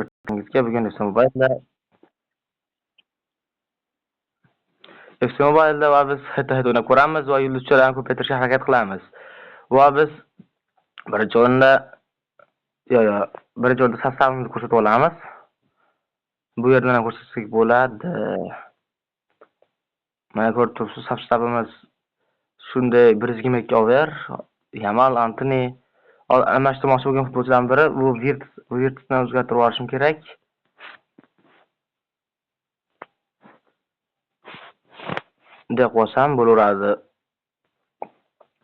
Bugun FC Mobile'da va biz hid-hid o'ynab ko'ramiz va yulduzchalarni ko'paytirishga harakat qilamiz. Va biz birinchi o'rinda birinchi o'rinda sostavimizni ko'rsatib olamiz. Bu yerdan ham ko'rsatsak bo'ladi. Mana ko'rib turibsiz, sostavimiz shunday 122 over, Yamal, Antony, almashtirmoqchi bo'lgan futbolchilardan biri. Bu Virtusni o'zgartirib olishim kerak. Bunday qilsam bo'laveradi.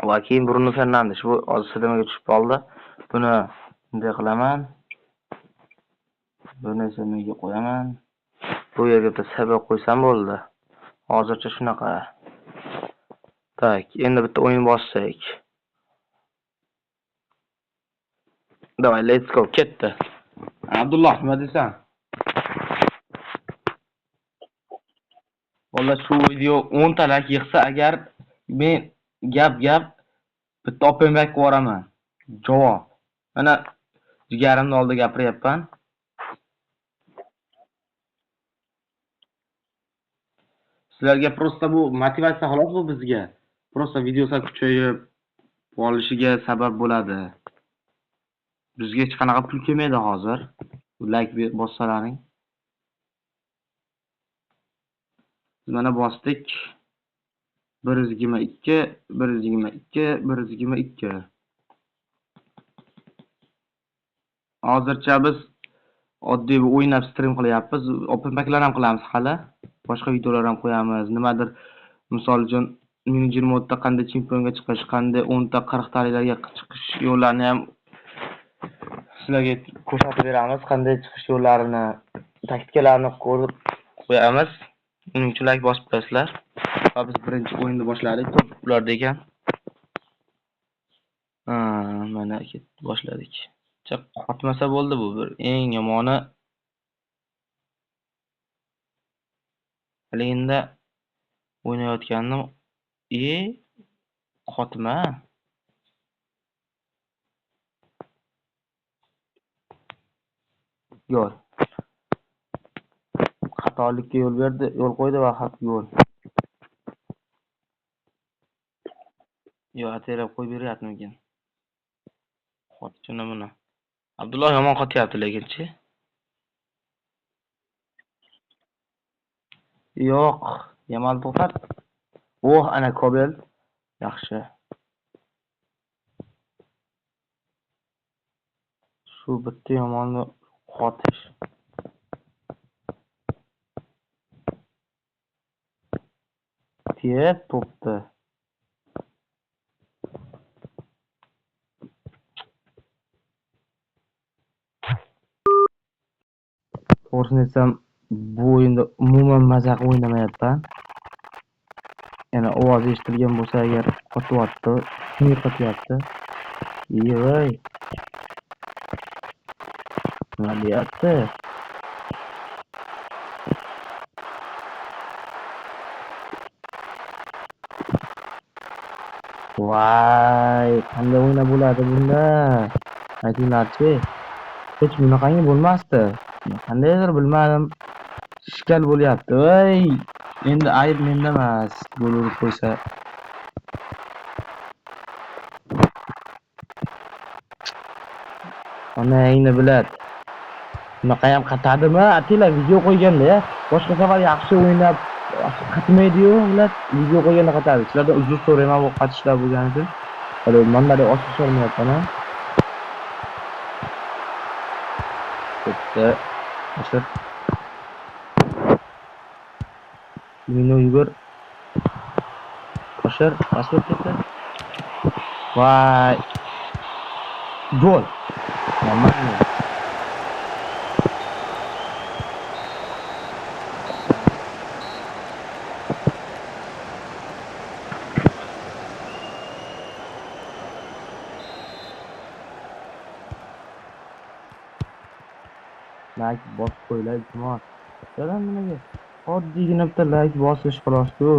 Va keyin Bruno Fernandes bu hozir sidamaga tushib qoldi. Buni bunday qilaman. Buni esa menga qo'yaman. Bu yerga bitta sabab qo'ysam bo'ldi. Hozircha shunaqa. Tak, endi bitta o'yin bossak. Davay, let's go, ketdi. Abdulloh, nima deysan? Valla shu video 10 ta like yig'sa agar men gap bitta open back qo'raman. Javob. Mana jigarimni oldida gapiryapman. Sizlarga prosta bu motivatsiya xolos bu bizga. Prosta videolar kuchayib olishiga sabab bo'ladi. Bizga hech qanaqa pul kelmaydi hozir. Like bossalaring. Biz mana bosdik. 122. Hozircha biz oddiy bir o'ynab stream qilyapmiz. Open backlar ham qilamiz hali. Boshqa videolar ham qo'yamiz. Nimadir, misol uchun manager modda qanday chempionga chiqish, qanday 10 ta 40 taliklarga chiqish yo'llarini ham sizlarga ko'rsatib beramiz. Qanday chiqish yo'llarini, taktikalarni ko'rib qo'yamiz. Uning uchun like bosib qo'yasizlar. Va biz birinchi o'yinni boshladik. Ularda ekan. Mana boshladik. Qotmasa bo'ldi bu bir eng yomoni. Haligida o'ynayotgandim. Qotma. Yo'l. Xatolikka yo'l berdi, yo'l qo'ydi va yo'l. Aterab qo'yib beryapmikin. Qotchini buni. Abdulloh yomon qotyapti lekinchi. Yo'q, Yamal to'xtat. Ana Kobel. Yaxshi. Shu bitta yomonni qotish. To'pdi. To'g'risini aytsam, bu o'yinda umuman mazaq o'ynamayapman. Yana ovoz eshitilgan bo'lsa agar qotyapti, kim qotyapti? Voy. Nima deyapti? Voy, qanday o'ynab bo'ladi bunda? Aytinglar-chi. Hech bunaqangi bo'lmasdi. Qandaydir bilmadim. Shikal bo'lyapti. Voy, endi ayb menda emas. Gol urib qo'ysa. Ana endi biladi. Bunaqa ham qatadimi? Atila video qo'yganda-ya. Boshqa safar yaxshi o'ynab qatmaydi-yu, ular video qo'yganda qatadi. Sizlardan uzr so'rayman bu qatishlar bo'lgani uchun. Hali manbada ochiq solmayapman-a. Bitta Asır. Mino yugur. Asır. Asır gitti. Vay. Gol. Nормально. Like bosib qo'yinglar iltimos. Jaran nimaga? Oddiygina bitta like bosish xolos-ku.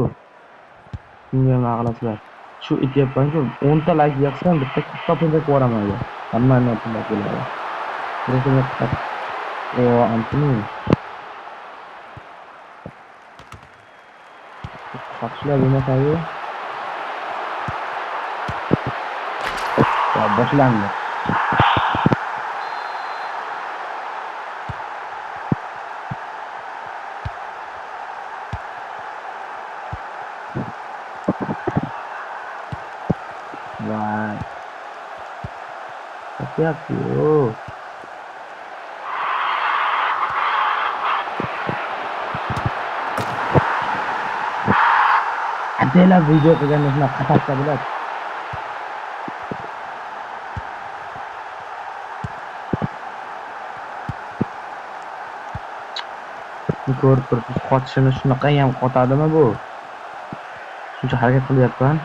Shunga nima qilasizlar? Shu aytyapman-ku, 10 ta like yig'sam bitta katta pulga ko'raman. Hammani pulga keladi. O Antony. Qatishlar bo'lmasayu. Ya boshlandi. Vay. Yapıyor. Adalah video qilgan ishni qatashsa bo'ladi. Ko'rib turibsiz, qotishini shunaqa ham qotadimi bu? Shuncha harakat qilyapman.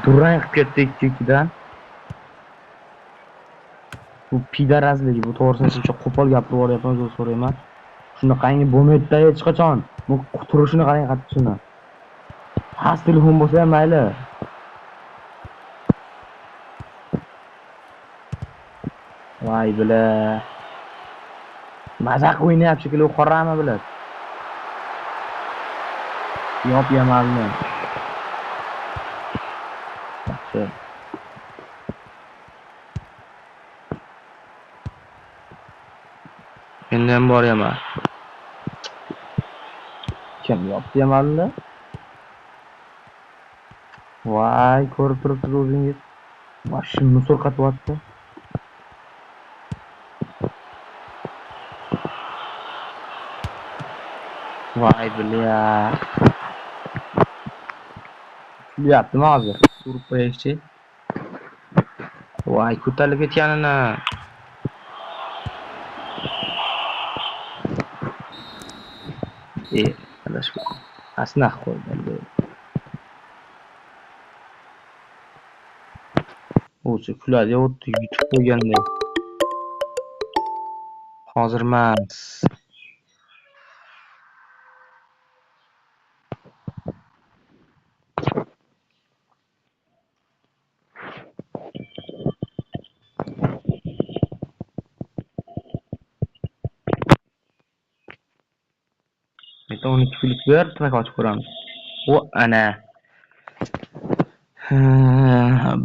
Durang qilib ketdi ikkidan. Bu pidarazlik, bu to'g'risini shuncha qo'pol gapirib yuboryapman, o'zim so'rayman. Shunaqangi bo'lmaydi-da hech qachon. Bu turishini qarang, qatishini. Xas telefon bo'lsa ham mayli. Voy bila. Mazaq o'ynayapti shekilli, qorami biladi. Yop yamalni. Yaxshi. Endi ham boraman. Kim yopdi yamalni? Voy, ko'rib turibsiz o'zingiz. Mashin musor qatyapti. Voy bila. Kulyaptimi hozir? Urib qo'yaychi. Voy, ko'tarilib ketganini. Adashib. Asnaq qo'ydi. O'zi kuladi, o'tdi yutib qo'yganda. Hozir emas. Bitta 12 pullik ber, trak ochib ko'ramiz. O ana.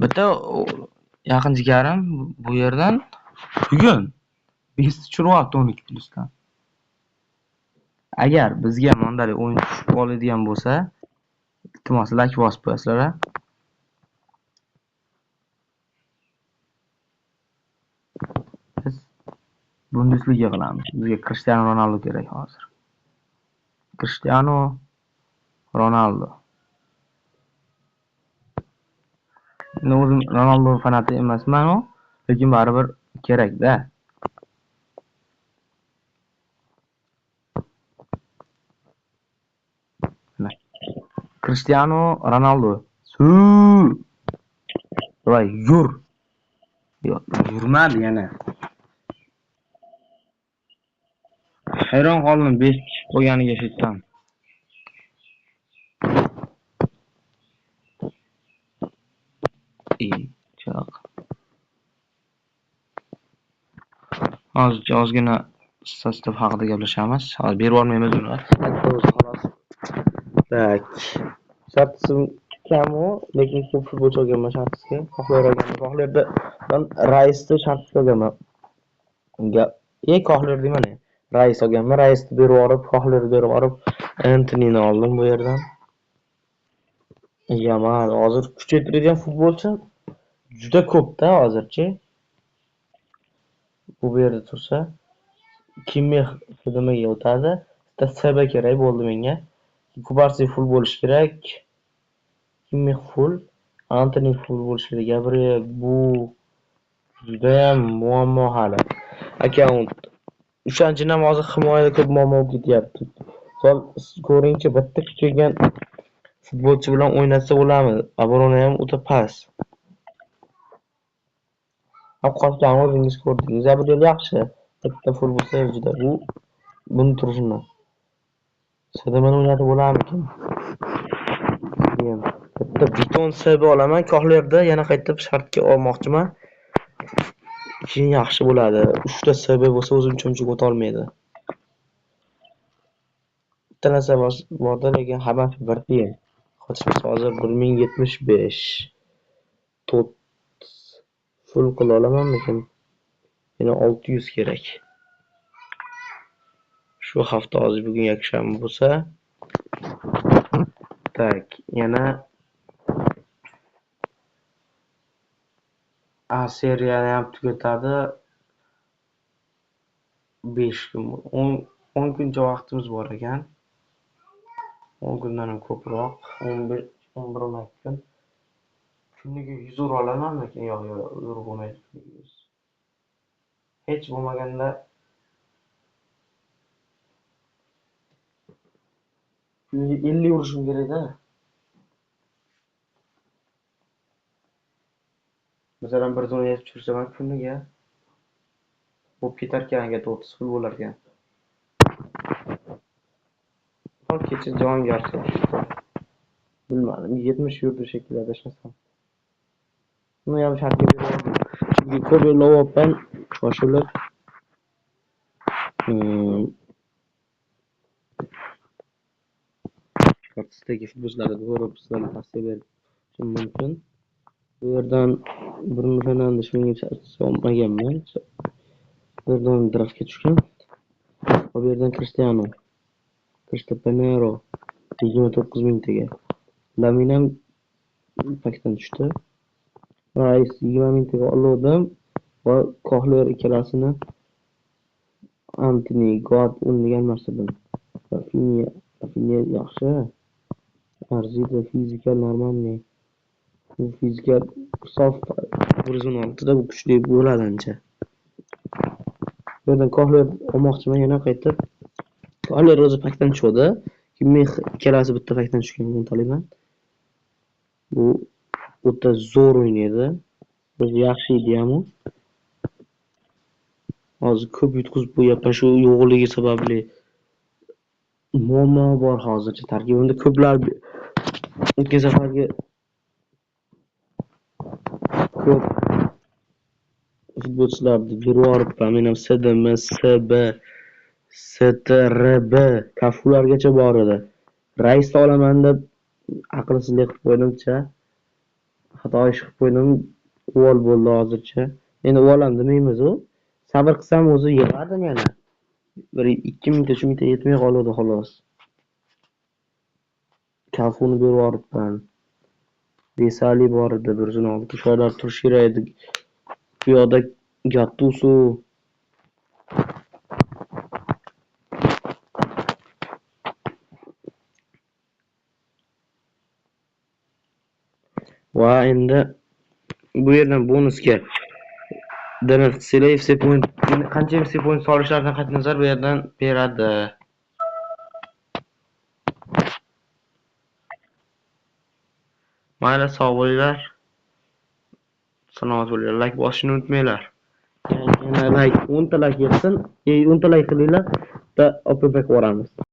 Bitta yaqin jigarim bu yerdan bugun 5 tushiribdi 12 plusdan. Agar bizga ham mondalik o'yin tushib qoladigan bo'lsa, iltimos like bosib qo'yasizlar. Biz Bundesliga qilamiz. Bizga Cristiano Ronaldo kerak hozir. Cristiano Ronaldo. O'zim Ronaldo fanati emasman, lekin baribir kerak-da. Cristiano Ronaldo. Voy, yur. Yo'q, yurmadi yana. Hayron qoldim 5 tushib qo'yganiga shitdan. Choq. Hozircha ozgina sostav haqida gaplashamiz. Hozir berib olmaymiz uni. Xolos. Tak. Shartsi kam u, lekin ko'p futbolchi olganman shartsiga. Xohlerda men raisni shartsiga olganman. Xohler deyman. Rais olganman. Raisni berib olib, xohlerni berib olib, Antonini oldim bu yerdan. Yaman, hozir kuchaytiradigan futbolchi juda ko'p-da hozirchi. Bu yerda tursa, Kimmih FDMga o'tadi. Bitta kerak bo'ldi menga. Kubarsi full bo'lish kerak. Kimmih full, Antony full bo'lish kerak. Gabriel bu juda ham muammo hali. Akkaunt. O'shanchina hozir himoyada ko'p muammo ketyapti. Ko'ringchi, bitta kuchaygan futbolchi bilan o'ynatsa bo'ladi. Abrona ham o'ta past. Qolgan o'zingiz ko'rdingiz. Gabriel yaxshi. Bitta full bo'lsa juda bu buni turishini. Sadamani o'ynatib bo'larmikin? beton SB olaman. Kohlerda yana qaytib shartga olmoqchiman. Keyin yaxshi bo'ladi. 3 ta SB bo'lsa o'zimcha uncha o'tolmaydi. Bitta narsa borda, lekin hammasi bir tiyin. Hozir 1075. Tot full qila olamanmikin? Yana 600 kerak. Shu hafta hozir bugun yakshanba bo'lsa, tak, yana seriyani ham tugatadi. 5 kun, 10 kuncha vaqtimiz bor ekan. 10 kundan ham ko'proq, 11 kun. Kuniga 100 euro olamanmikin? Yo'q, euro bo'lmaydi. Hech bo'lmaganda kuniga 50 urishim kerak-da. Masalan, bir zona yetib tursam kuniga bo'lib ketarkan, 30 pul bo'lar ekan. Kecha Jahongir bilmadim, 70 yurdi shekilli adashmasam. Buni ham shartga berdim. Chunki ko'p yo'llayapman, shoshilib. Kartdagi futbolchilarga ko'rib sizlarga tavsiya berishim mumkin. Bu yerdan Bruno Fernandes menga olmaganman. Bu yerdan draftga tushgan. Bu yerdan Cristiano Pinero 29 mingtaga. Laminam pakdan tushdi. Rais 20 mingtaga oldim va Kohler ikkalasini Antony God o'ynagan narsadan. Rafinha yaxshi. Arziydi, fizikal normalniy. Bu fizikal soft horizontalda bu kuchli bo'ladi ancha. Bu yerdan Kohler olmoqchiman yana qaytib. Kohler o'zi pakdan tushdi. Men ikkalasi bitta pakdan tushgan o'ntalikdan. Bu o'ta zo'r o'ynaydi. Biz yaxshi edi ham u. Hozir ko'p yutqizib qo'yapman shu yo'g'ligi sababli. Muammo bor hozircha tarkibimda ko'plar o'tgan safargi ko'p futbolchilarni berib men ham SDM, SB, STRB kafulargacha bor edi. Raisni olaman deb aqlsizlik qilib qo'ydimcha. Xato ish qilib qo'ydim. Uvol bo'ldi hozircha. Endi uvolam demaymiz u. Sabr qilsam o'zi yig'ardim yana. Bir 2 mingta, 3 mingta yetmay qoladi xolos. Kafuni berib yuboribman. Desali bor edi, bir zona olib sholar turish kerak edi. Bu yoqda Gattuso va endi bu yerdan bonusga Denet qilsanglar FC point qancha FC point solishlaridan qat'iy nazar bu yerdan beradi. Mayli, sog' bo'linglar. Salomat bo'linglar. Like bosishni unutmanglar. Yana like 10 ta like yetsin. 10 ta like qilinglar, da OPP ko'ramiz.